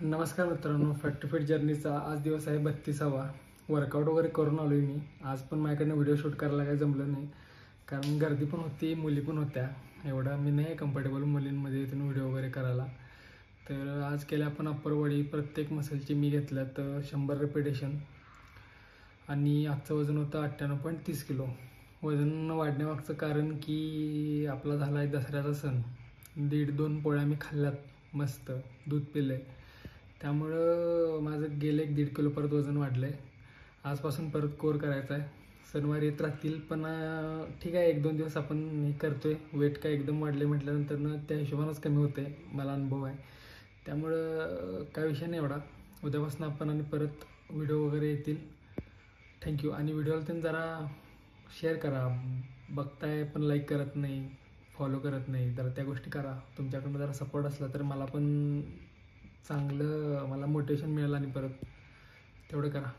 नमस्कार मित्रांनो, fact to fit जर्नीचा आज दिवस आहे 32वा. वर्कआउट वगैरे करून आलो आहे मी. आज पण माझ्याकडनं व्हिडिओ शूट करायला काही जमलं नाही, कारण गर्दी पण होती, मुली पण होत्या. एवढा मी नाही कम्फर्टेबल मुलींमध्ये इथून व्हिडिओ वगैरे करायला. तर आज केल्या आपण अप्पर बॉडी. प्रत्येक मसलची मी घेतल्यात 100 रिपिटेशन आणि आजचं वजन होतं 98.30 किलो. वजन वाढण्यामागचं कारण की आपला झाला आहे दसऱ्याचा सण. 1.5-2 पोळ्या मी खाल्ल्यात, मस्त दूध पिलं आहे, त्यामुळं माझं गेलं 1-1.5 किलो परत वजन वाढलं आहे. आजपासून परत कोर करायचा आहे. सणवार येत राहतील, पण ठीक आहे, 1-2 दिवस आपण हे करतो आहे. वेट काय एकदम वाढले म्हटल्यानंतर त्या हिशोबानंच कमी होते, मला अनुभव आहे. त्यामुळं काय विषय नाही एवढा. उद्यापासून आपण आणि परत व्हिडिओ वगैरे येतील. थँक्यू. आणि व्हिडिओला त्यांनी जरा शेअर करा. बघताय पण लाईक करत नाही, फॉलो करत नाही, तर त्या गोष्टी करा. तुमच्याकडनं जरा सपोर्ट असला तर मला पण चांगलं, मला मोटिवेशन मिळेल आणि परत तेवढं करा.